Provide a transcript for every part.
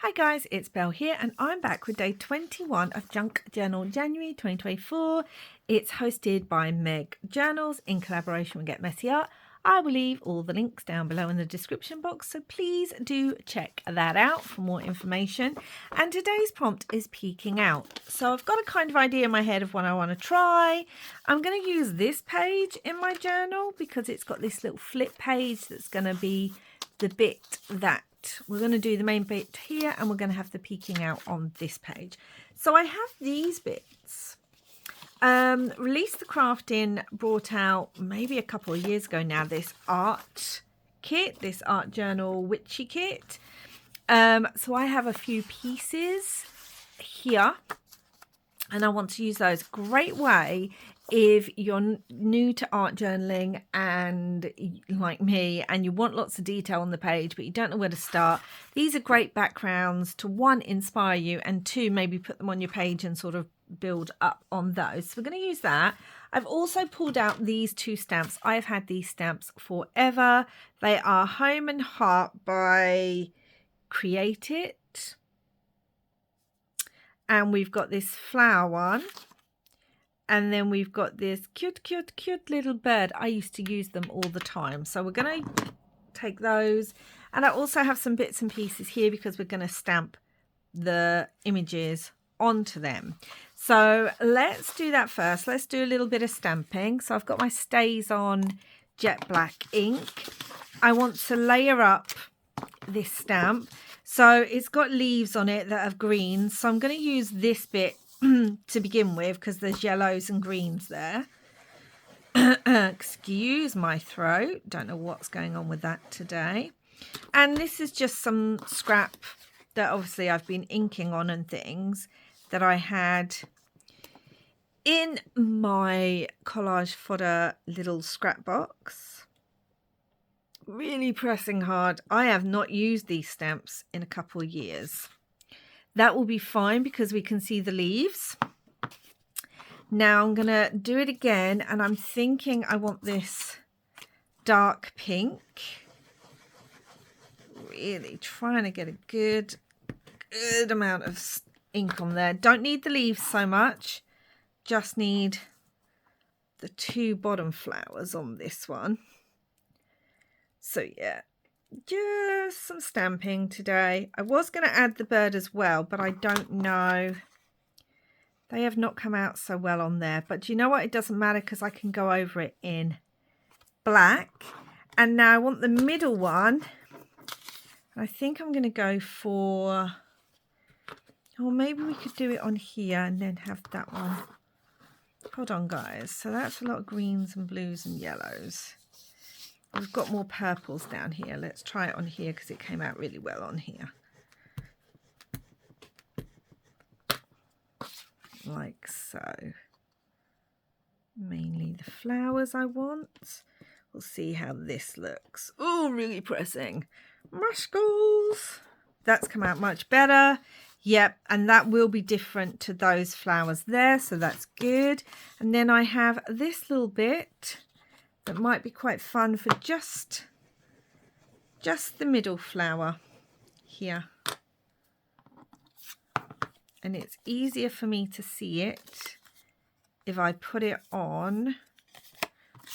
Hi guys, it's Belle here and I'm back with day 21 of Junk Journal January 2024. It's hosted by Meg Journals in collaboration with Get Messy Art. I will leave all the links down below in the description box, so please do check that out for more information. And today's prompt is peeking out. So I've got a kind of idea in my head of what I want to try. I'm going to use this page in my journal because it's got this little flip page that's going to be the bit that we're going to do the main bit here, and we're going to have the peeking out on this page. So I have these bits. Release the Crafting brought out maybe a couple of years ago now this art kit, this art journal witchy kit. So I have a few pieces here and I want to use those. Great way if you're new to art journaling and like me and you want lots of detail on the page but you don't know where to start. These are great backgrounds to, one, inspire you, and two, maybe put them on your page and sort of build up on those. So we're going to use that. I've also pulled out these two stamps. I've had these stamps forever. They are Home and Heart by Create It. And we've got this flower one. And then we've got this cute little bird. I used to use them all the time. So we're going to take those. And I also have some bits and pieces here because we're going to stamp the images onto them. So let's do that first. Let's do a little bit of stamping. So I've got my Stays On jet black ink. I want to layer up this stamp. So it's got leaves on it that are green. So I'm going to use this bit to begin with because there's yellows and greens there. Excuse my throat. Don't know what's going on with that today. And this is just some scrap that obviously I've been inking on and things that I had in my collage fodder little scrap box. Really pressing hard. I have not used these stamps in a couple of years. That will be fine because we can see the leaves. Now I'm going to do it again, and I'm thinking I want this dark pink. Really trying to get a good amount of ink on there. Don't need the leaves so much. Just need the two bottom flowers on this one. So yeah. Just some stamping today. I was going to add the bird as well, but I don't know. They have not come out so well on there. But do you know what? It doesn't matter because I can go over it in black. And now I want the middle one. I think I'm going to go for... Oh, maybe we could do it on here and then have that one. Hold on, guys. So that's a lot of greens and blues and yellows. We've got more purples down here. Let's try it on here because it came out really well on here. Like so. Mainly the flowers I want. We'll see how this looks. Oh, really pressing. Muscles. That's come out much better. Yep, and that will be different to those flowers there, so that's good. And then I have this little bit that might be quite fun for just the middle flower here. And it's easier for me to see it if I put it on.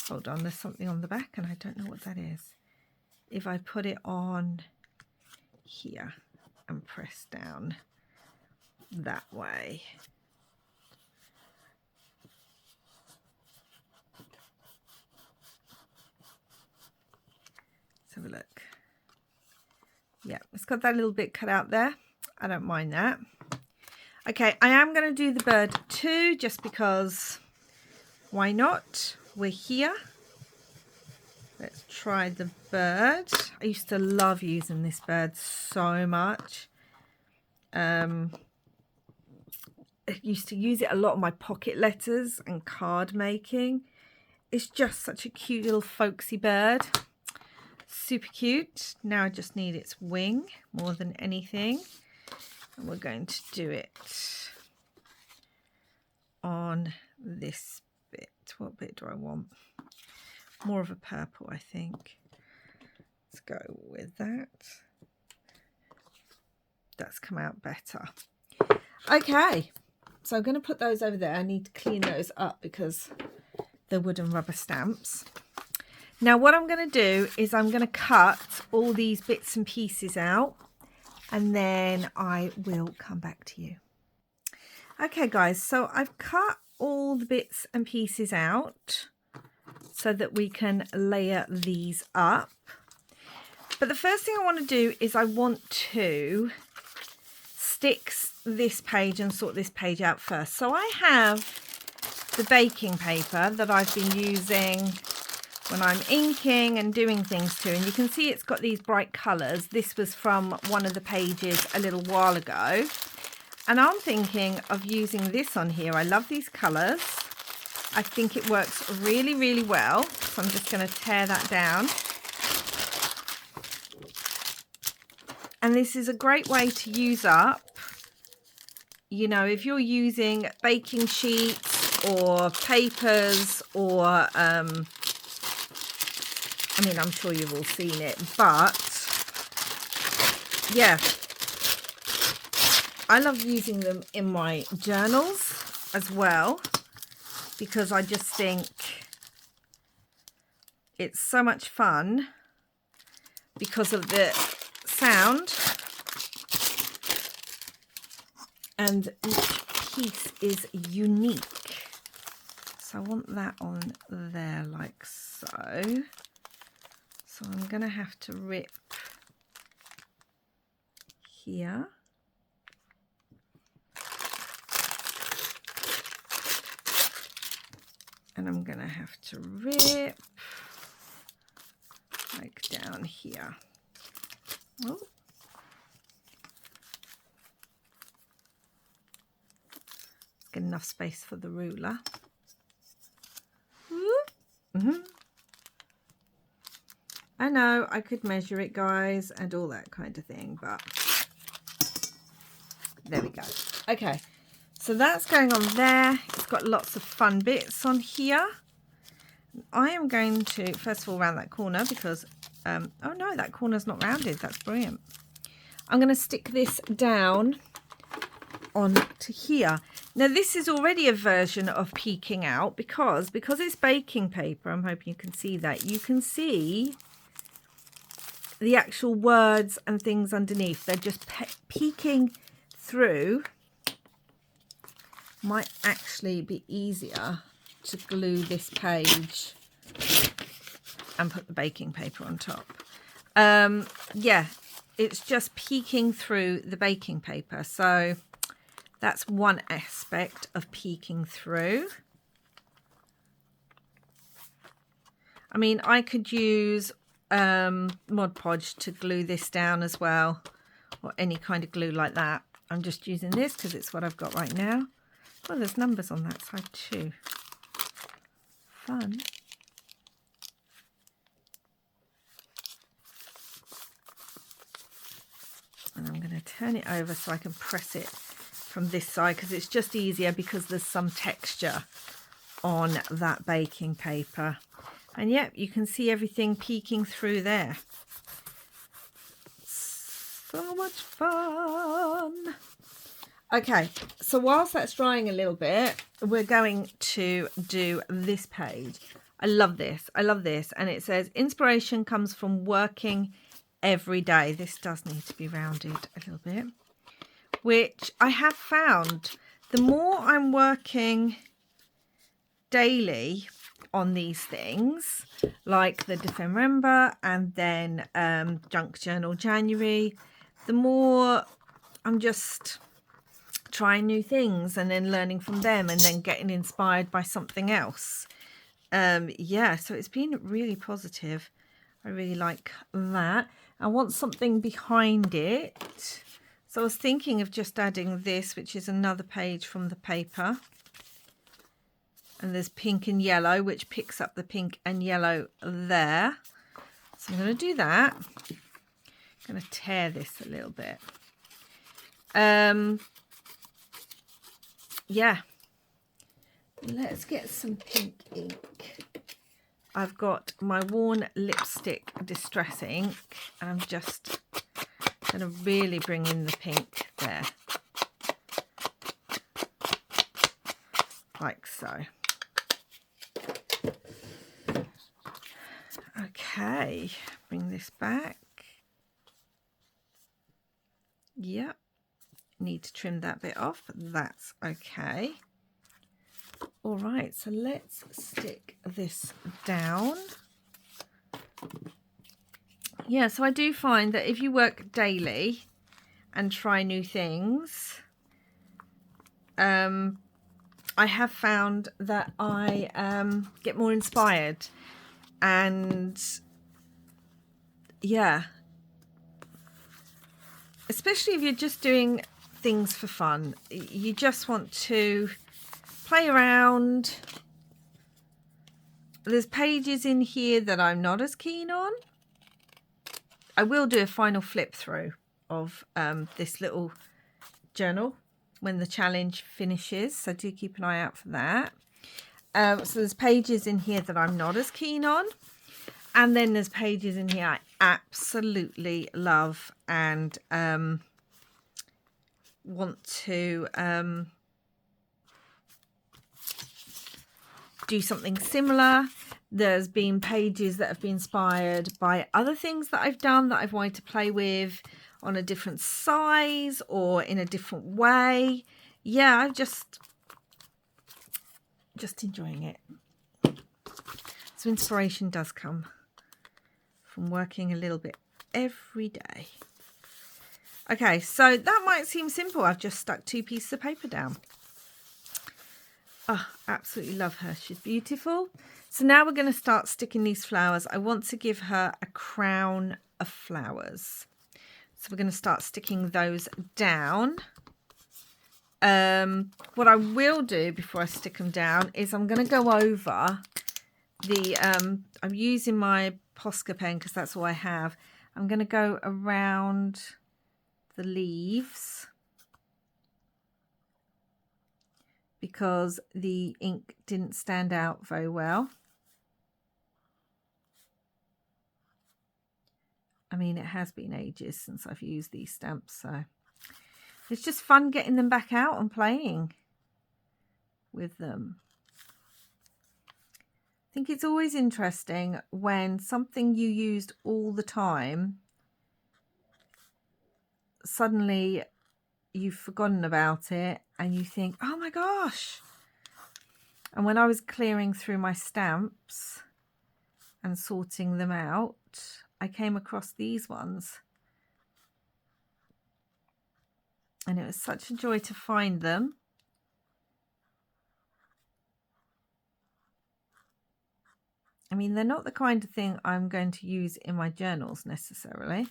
Hold on, there's something on the back and I don't know what that is. If I put it on here and press down that way. Have a look. Yeah, it's got that little bit cut out there. I don't mind that. Okay, I am going to do the bird too, just because why not? We're here. Let's try the bird. I used to love using this bird so much. I used to use it a lot on my pocket letters and card making. It's just such a cute little folksy bird. Super cute. Now I just need its wing more than anything. And we're going to do it on this bit. What bit do I want? More of a purple, I think. Let's go with that. that's come out better. Okay, so I'm going to put those over there. I need to clean those up because they're wooden rubber stamps. Now what I'm going to do is I'm going to cut all these bits and pieces out, and then I will come back to you. Okay guys, so I've cut all the bits and pieces out so that we can layer these up. But the first thing I want to do is I want to stick this page and sort this page out first. So I have the baking paper that I've been using when I'm inking and doing things to, and you can see it's got these bright colours. This was from one of the pages a little while ago, and I'm thinking of using this on here. I love these colours. I think it works really, really well. So I'm just going to tear that down. And this is a great way to use up, you know, if you're using baking sheets or papers or, I mean, I'm sure you've all seen it, but yeah, I love using them in my journals as well, because I just think it's so much fun because of the sound, and each piece is unique. So I want that on there like so. So I'm going to have to rip here. And I'm going to have to rip like down here. Oh. Get enough space for the ruler. Mm-hmm. I know I could measure it, guys, and all that kind of thing, but there we go. Okay, so that's going on there. It's got lots of fun bits on here. I am going to, first of all, round that corner because, oh no, that corner's not rounded. That's brilliant. I'm going to stick this down onto here. Now, this is already a version of peeking out because it's baking paper. I'm hoping you can see that. You can see the actual words and things underneath. They're just peeking through. Might actually be easier to glue this page and put the baking paper on top. Yeah, it's just peeking through the baking paper. So that's one aspect of peeking through. I mean, I could use Mod Podge to glue this down as well, or any kind of glue like that. I'm just using this because it's what I've got right now. Well, there's numbers on that side too. Fun. And I'm going to turn it over so I can press it from this side because it's just easier because there's some texture on that baking paper. And yep, you can see everything peeking through there. So much fun. Okay, so whilst that's drying a little bit, we're going to do this page. I love this. I love this. And it says, inspiration comes from working every day. This does need to be rounded a little bit, which I have found the more I'm working daily on these things, like the December and then Junk Journal January, the more I'm just trying new things and then learning from them and then getting inspired by something else. Yeah, so it's been really positive. I really like that. I want something behind it. So I was thinking of just adding this, which is another page from the paper. And there's pink and yellow, which picks up the pink and yellow there. So I'm going to do that. I'm going to tear this a little bit. Yeah. Let's get some pink ink. I've got my worn lipstick distress ink, and I'm just I'm going to really bring in the pink there. Like so. Okay, bring this back. Yep, need to trim that bit off, but that's okay. All right, so let's stick this down. Yeah, so I do find that if you work daily and try new things, I have found that I get more inspired. And yeah, especially if you're just doing things for fun, you just want to play around. There's pages in here that I'm not as keen on. I will do a final flip through of this little journal when the challenge finishes, so do keep an eye out for that. So there's pages in here that I'm not as keen on, and then there's pages in here I absolutely love and want to do something similar. There's been pages that have been inspired by other things that I've done that I've wanted to play with on a different size or in a different way. Yeah, I'm just enjoying it. So inspiration does come from working a little bit every day. Okay, so that might seem simple. I've just stuck 2 pieces of paper down. Oh, absolutely love her. She's beautiful. So now we're going to start sticking these flowers. I want to give her a crown of flowers. So we're going to start sticking those down. What I will do before I stick them down is I'm going to go over the, I'm using my Posca pen because that's all I have. I'm going to go around the leaves because the ink didn't stand out very well. I mean, it has been ages since I've used these stamps, so it's just fun getting them back out and playing with them. I think it's always interesting when something you used all the time, suddenly you've forgotten about it and you think, oh my gosh. And when I was clearing through my stamps and sorting them out, I came across these ones. And it was such a joy to find them. I mean, they're not the kind of thing I'm going to use in my journals necessarily,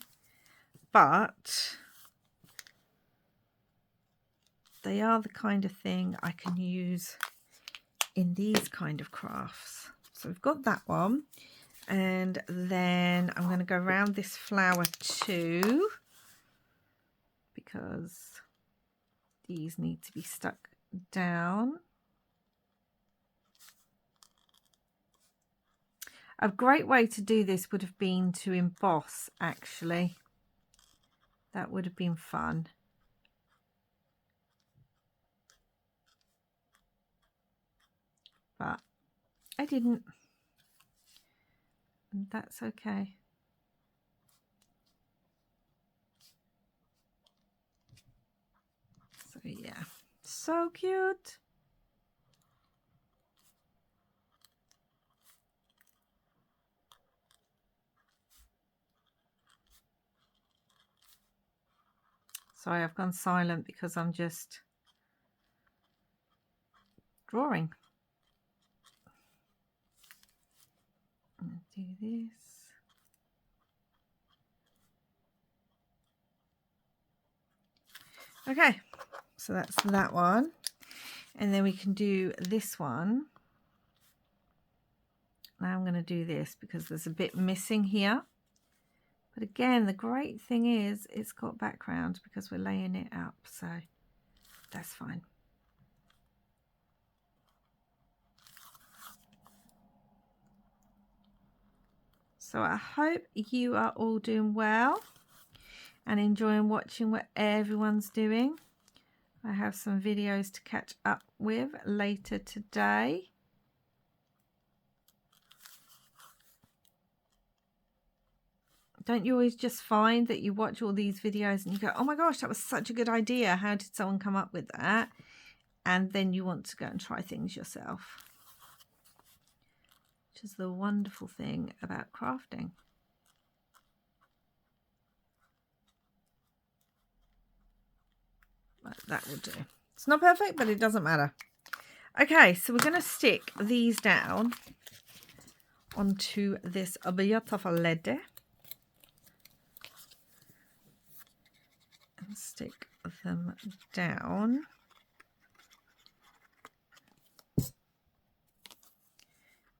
but they are the kind of thing I can use in these kind of crafts. So we've got that one, and then I'm going to go around this flower too, because these need to be stuck down. A great way to do this would have been to emboss, actually. That would have been fun. But I didn't. And that's okay. So yeah, so cute. Sorry, I've gone silent because I'm just drawing. I'm going to do this. Okay, so that's that one. And then we can do this one. Now I'm going to do this because there's a bit missing here. But again, the great thing is it's got background because we're laying it up, so that's fine. So I hope you are all doing well. and enjoying watching what everyone's doing. I have some videos to catch up with later today. Don't you always just find that you watch all these videos and you go, oh my gosh, that was such a good idea. How did someone come up with that? And then you want to go and try things yourself, which is the wonderful thing about crafting. But that will do. It's not perfect, but it doesn't matter. Okay, so we're going to stick these down onto this beautiful lady. And stick them down.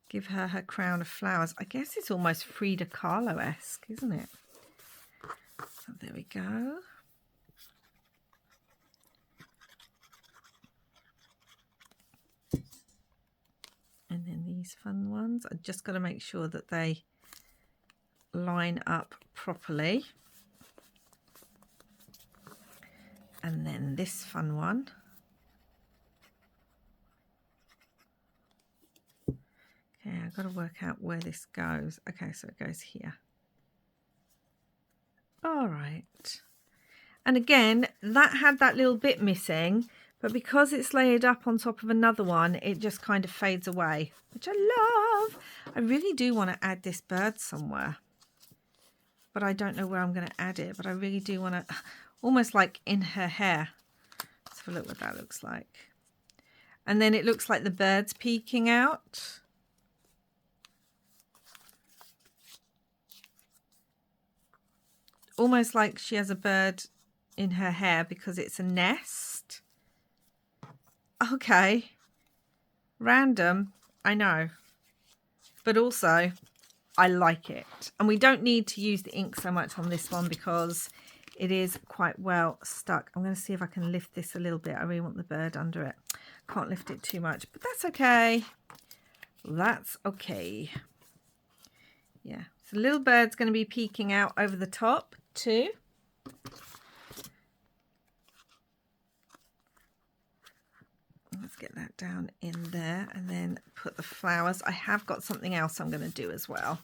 Give her her crown of flowers. I guess it's almost Frida Kahlo-esque, isn't it? So there we go. And then these fun ones. I just got to make sure that they line up properly. And then this fun one. Okay, I've got to work out where this goes. Okay, so it goes here. All right. And again, that had that little bit missing, but because it's layered up on top of another one, it just kind of fades away, which I love. I really do want to add this bird somewhere, but I don't know where I'm going to add it, but I really do want to, almost like in her hair. Let's have a look what that looks like. And then it looks like the bird's peeking out. Almost like she has a bird in her hair because it's a nest. Okay. Random, I know. But also, I like it. And we don't need to use the ink so much on this one because it is quite well stuck. I'm going to see if I can lift this a little bit. I really want the bird under it. Can't lift it too much, but that's okay. That's okay. Yeah, so the little bird's going to be peeking out over the top too. Let's get that down in there and then put the flowers. I have got something else I'm going to do as well.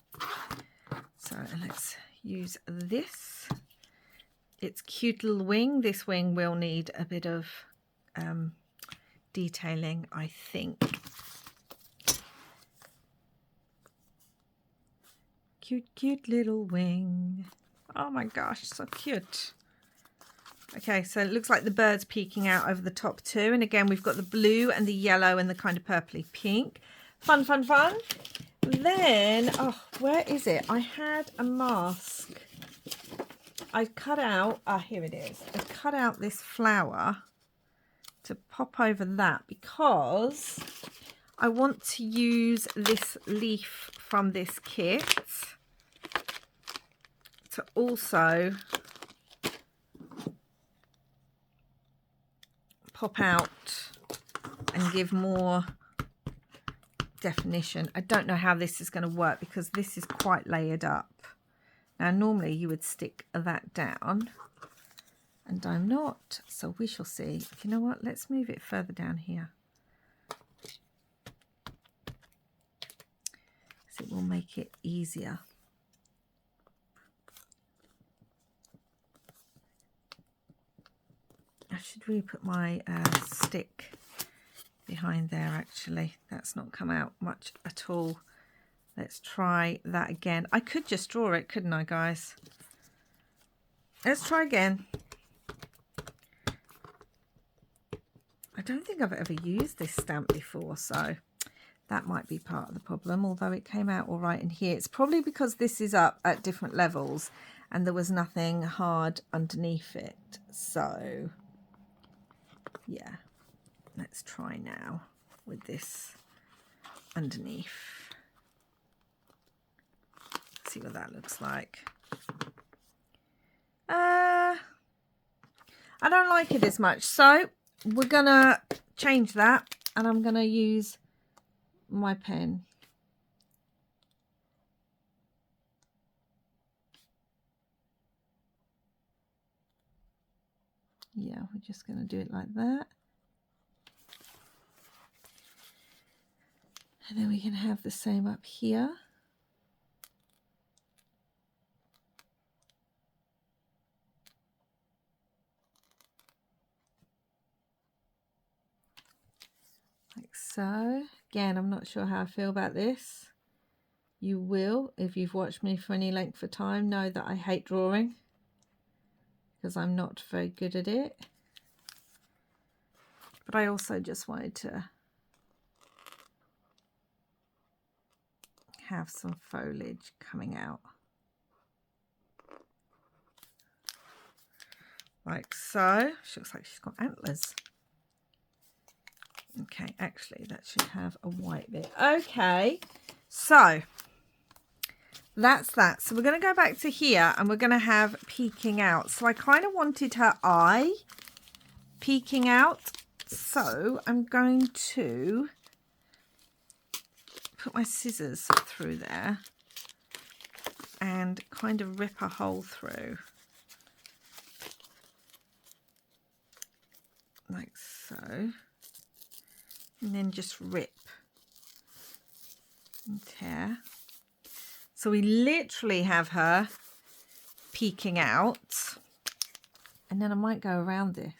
So let's use this. It's cute little wing. This wing will need a bit of detailing, I think. Cute, cute little wing. Oh my gosh, so cute. Okay, so it looks like the bird's peeking out over the top too. And again, we've got the blue and the yellow and the kind of purpley pink. Fun, fun, fun. Then, oh, where is it? I had a mask. I cut out, here it is. I cut out this flower to pop over that because I want to use this leaf from this kit to also pop out and give more definition. I don't know how this is going to work because this is quite layered up. Now normally you would stick that down and I'm not, so we shall see. You know what, let's move it further down here. So it will make it easier. I should really put my stick behind there actually. That's not come out much at all. Let's try that again. I could just draw it, couldn't I, guys? Let's try again. I don't think I've ever used this stamp before, so that might be part of the problem, although it came out all right in here. It's probably because this is up at different levels and there was nothing hard underneath it. So, yeah, let's try now with this underneath. See what that looks like. I don't like it as much, so we're gonna change that and I'm gonna use my pen. Yeah, we're just going to do it like that. And then we can have the same up here. Like so. Again, I'm not sure how I feel about this. You will, if you've watched me for any length of time, know that I hate drawing because I'm not very good at it. But I also just wanted to have some foliage coming out. Like so. She looks like she's got antlers. Okay, actually that should have a white bit. Okay, so that's that. So we're going to go back to here and we're going to have peeking out. So I kind of wanted her eye peeking out. So I'm going to put my scissors through there and kind of rip a hole through. Like so. And then just rip and tear. So we literally have her peeking out. And then I might go around this.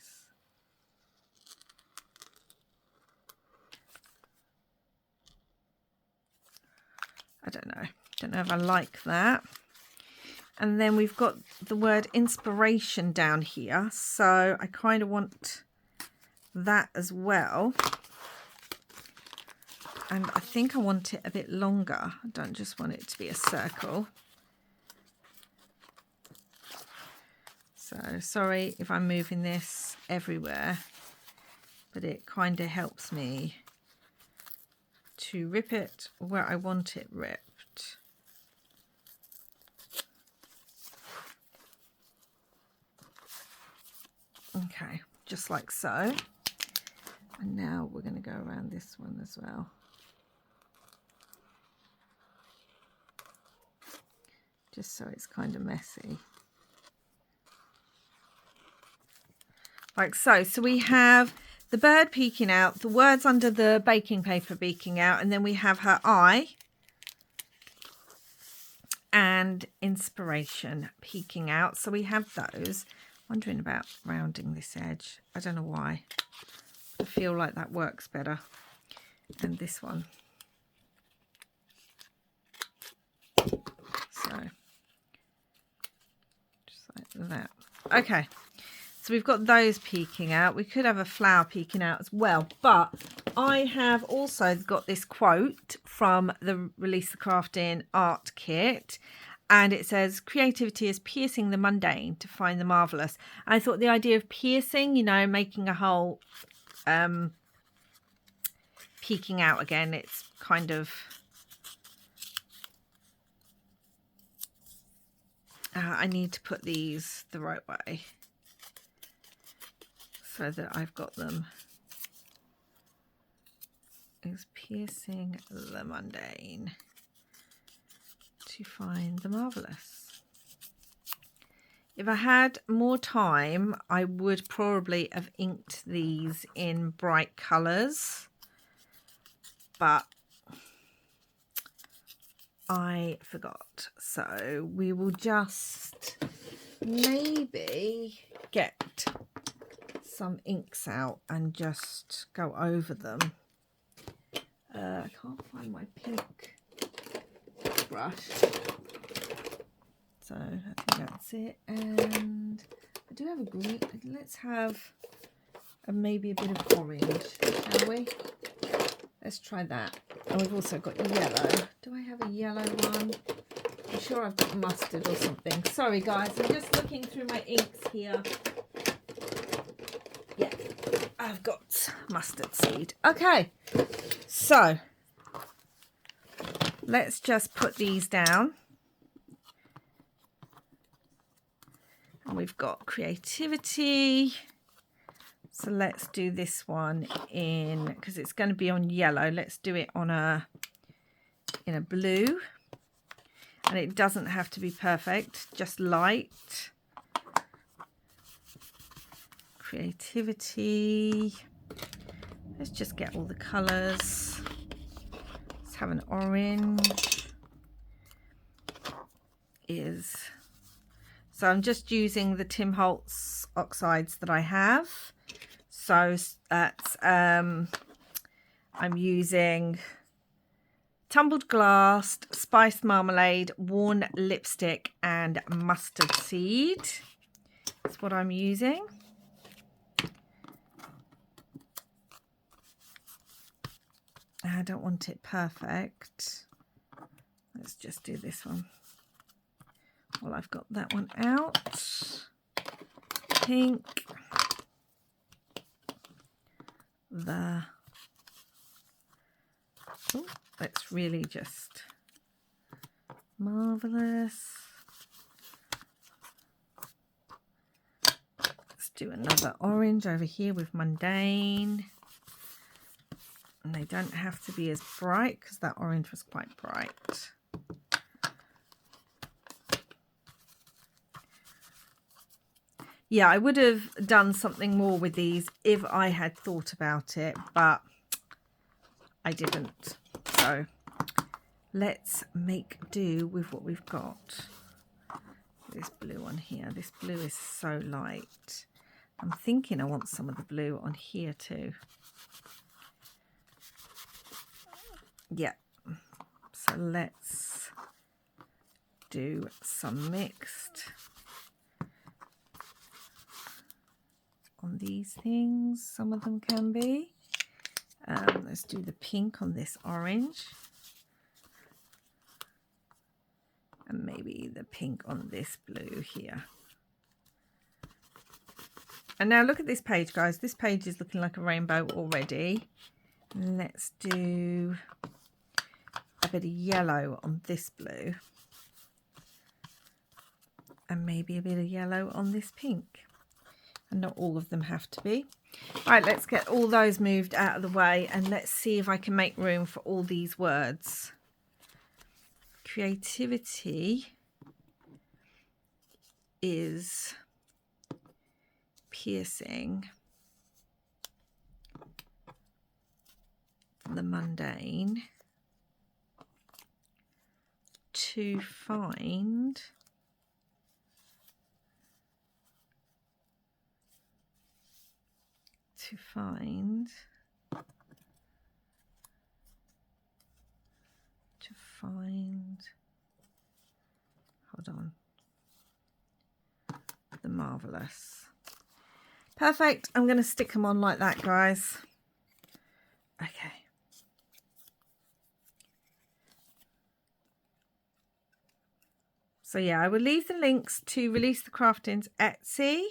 I don't know if I like that. And then we've got the word inspiration down here. So I kind of want that as well. And I think I want it a bit longer. I don't just want it to be a circle. So sorry if I'm moving this everywhere, but it kind of helps me to rip it where I want it ripped. Okay, just like so. And now we're going to go around this one as well. Just so it's kind of messy. Like so. So we have the bird peeking out, the words under the baking paper peeking out, and then we have her eye and inspiration peeking out. So we have those. Wondering about rounding this edge. I don't know why. I feel like that works better. And this one. So just like that. Okay. So we've got those peeking out. We could have a flower peeking out as well. But I have also got this quote from the Release the Crafting art kit. And it says, creativity is piercing the mundane to find the marvellous. And I thought the idea of piercing, you know, making a hole, peeking out again, it's kind of... I need to put these the right way so that I've got them. Is piercing the mundane to find the marvellous. If I had more time, I would probably have inked these in bright colours, but I forgot. So we will just maybe get some inks out and just go over them. I can't find my pink brush. So I think that's it. And I do have a green. Let's have maybe a bit of orange, shall we? Let's try that. And we've also got yellow. Do I have a yellow one? I'm sure I've got mustard or something. Sorry guys, I'm just looking through my inks here. Yeah, I've got mustard seed. Okay, so let's just put these down. And we've got creativity. So let's do this one in, because it's going to be on yellow. Let's do it on in a blue. And it doesn't have to be perfect, just light. Creativity. Let's just get all the colours. Let's have an orange. So I'm just using the Tim Holtz oxides that I have. So that's I'm using tumbled glass, spiced marmalade, worn lipstick, and mustard seed. That's what I'm using. I don't want it perfect. Let's just do this one. Well, I've got that one out. Pink. Let's really just marvelous. Let's do another orange over here with mundane. And they don't have to be as bright because that orange was quite bright. Yeah, I would have done something more with these if I had thought about it, but I didn't. So let's make do with what we've got. This blue on here. This blue is so light. I'm thinking I want some of the blue on here too. Yeah. So let's do some mixed on these things. Some of them can be. Let's do the pink on this orange. And maybe the pink on this blue here. And now look at this page, guys. This page is looking like a rainbow already. Let's do a bit of yellow on this blue. And maybe a bit of yellow on this pink. And not all of them have to be. All right, let's get all those moved out of the way and let's see if I can make room for all these words. Creativity is piercing the mundane to find hold on, the marvelous. Perfect. I'm going to stick them on like that, guys. Okay. So yeah, I will leave the links to Release the Craftings Etsy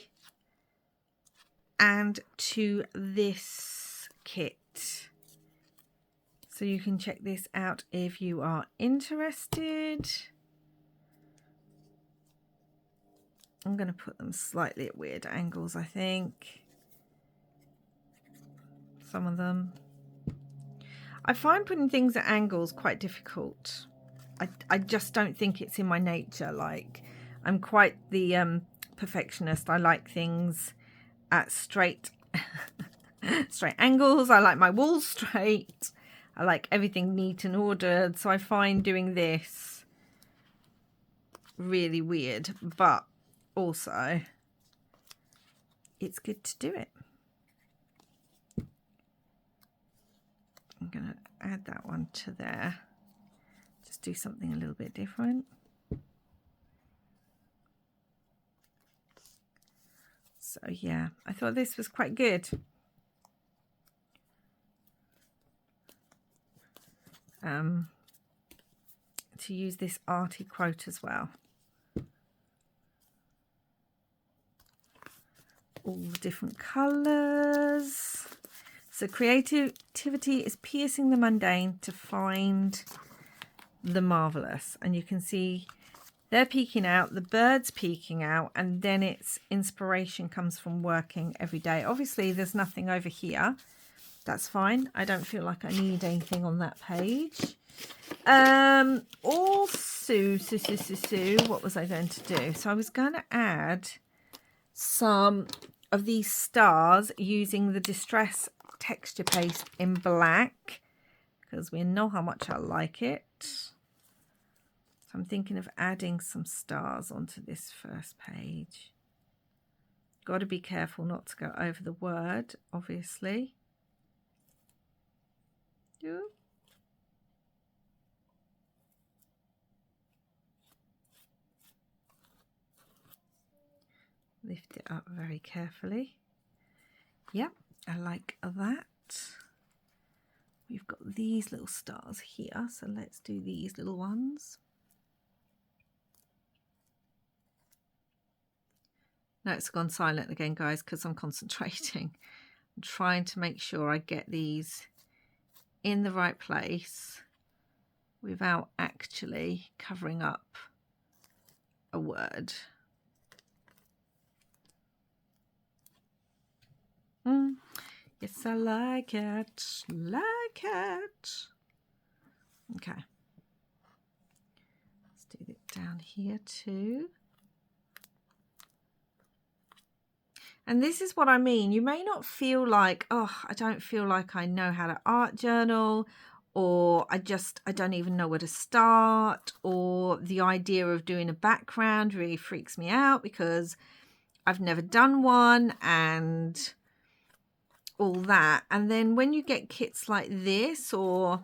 and to this kit. So you can check this out if you are interested. I'm going to put them slightly at weird angles, I think. Some of them. I find putting things at angles quite difficult. I just don't think it's in my nature. Like, I'm quite the perfectionist. I like things at straight angles. I like my walls straight. I like everything neat and ordered. So I find doing this really weird, but also it's good to do it. I'm going to add that one to there. Just do something a little bit different. So yeah, I thought this was quite good. To use this arty quote as well. All the different colours. So creativity is piercing the mundane to find the marvelous. And you can see they're peeking out, the bird's peeking out, and then its inspiration comes from working every day. Obviously, there's nothing over here. That's fine. I don't feel like I need anything on that page. Also, what was I going to do? So I was going to add some of these stars using the Distress texture paste in black, because we know how much I like it. So I'm thinking of adding some stars onto this first page. Got to be careful not to go over the word, obviously. Lift it up very carefully. Yep, I like that. We've got these little stars here, so let's do these little ones. Now it's gone silent again, guys, because I'm concentrating. I'm trying to make sure I get these in the right place without actually covering up a word. Yes, I like it. Like it. Okay. Let's do it down here too. And this is what I mean. You may not feel like, oh, I don't feel like I know how to art journal, or I don't even know where to start, or the idea of doing a background really freaks me out because I've never done one and all that. And then when you get kits like this or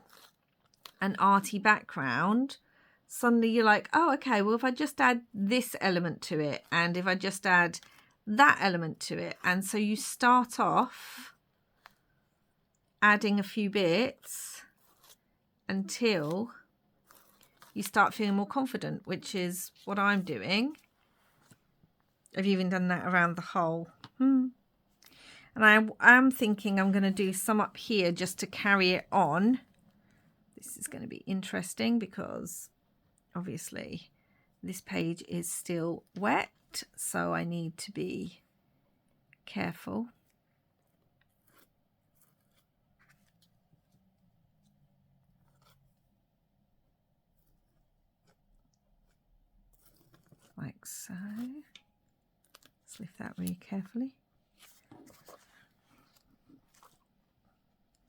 an arty background, suddenly you're like, oh, okay, well, if I just add this element to it, and if I just add that element to it, and so you start off adding a few bits until you start feeling more confident, which is what I'm doing. I've even done that around the whole. And I am thinking I'm going to do some up here just to carry it on. This is going to be interesting because obviously this page is still wet, so I need to be careful. Like so. Let's lift that really carefully.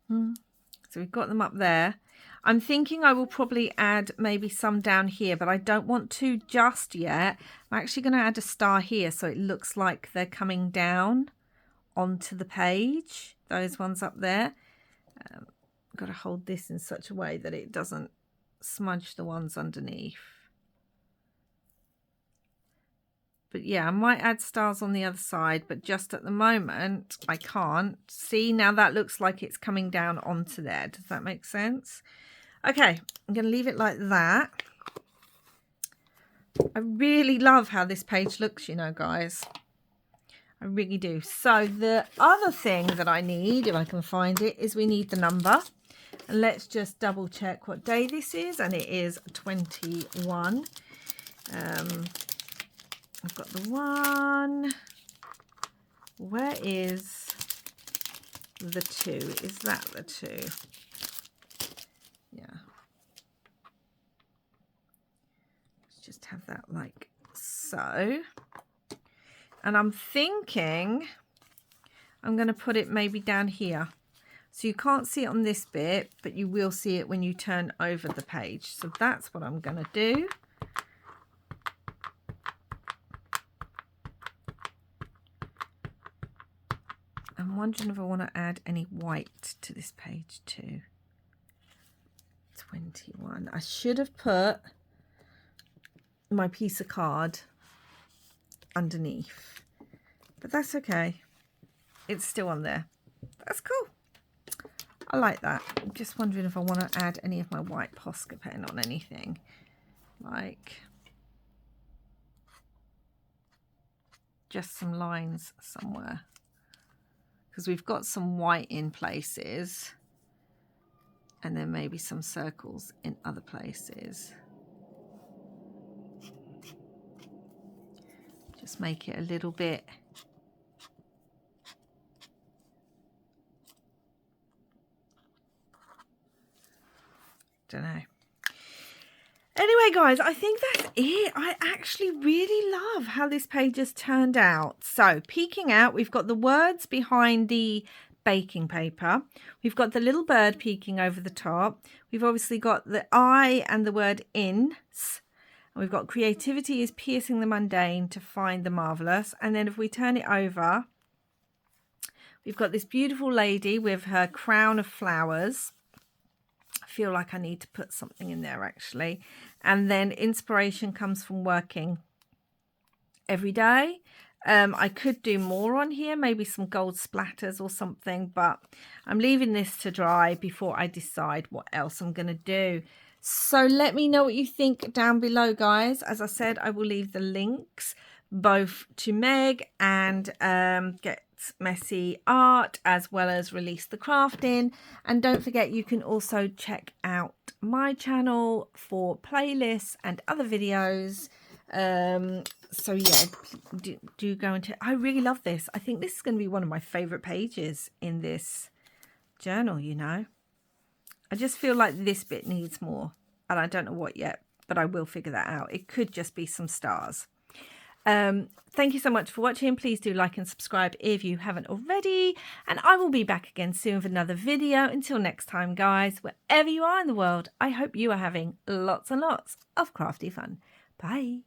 So we've got them up there. I'm thinking I will probably add maybe some down here, but I don't want to just yet. I'm actually going to add a star here so it looks like they're coming down onto the page. Those ones up there. I've got to hold this in such a way that it doesn't smudge the ones underneath. But yeah, I might add stars on the other side, but just at the moment I can't. See, now that looks like it's coming down onto there. Does that make sense? Okay, I'm going to leave it like that. I really love how this page looks, you know, guys. I really do. So the other thing that I need, if I can find it, is we need the number. And let's just double check what day this is. And it is 21. I've got the 1. Where is the 2? Is that the 2? Yeah. Let's just have that like so. And I'm thinking I'm going to put it maybe down here. So you can't see it on this bit, but you will see it when you turn over the page. So that's what I'm going to do. I'm wondering if I want to add any white to this page too. 21. I should have put my piece of card underneath, but that's okay. It's still on there. That's cool. I like that. I'm just wondering if I want to add any of my white Posca pen on anything. Like just some lines somewhere. Because we've got some white in places and then maybe some circles in other places. Just make it a little bit don't know. Anyway, Okay, guys, I think that's it. I actually really love how this page has turned out. So, peeking out, we've got the words behind the baking paper. We've got the little bird peeking over the top. We've obviously got the I and the word in. And we've got creativity is piercing the mundane to find the marvelous. And then if we turn it over, we've got this beautiful lady with her crown of flowers. I feel like I need to put something in there actually. And then inspiration comes from working every day. I could do more on here, maybe some gold splatters or something, but I'm leaving this to dry before I decide what else I'm going to do. So let me know what you think down below, guys. As I said, I will leave the links both to Meg and Get Messy Art, as well as Release the Crafting. And don't forget, you can also check out my channel for playlists and other videos. So yeah, do go into. I really love this. I think this is going to be one of my favorite pages in this journal, you know. I just feel like this bit needs more, and I don't know what yet, but I will figure that out. It could just be some stars. Thank you so much for watching. Please do like and subscribe if you haven't already, and I will be back again soon with another video. Until next time, guys, wherever you are in the world, I hope you are having lots and lots of crafty fun. Bye.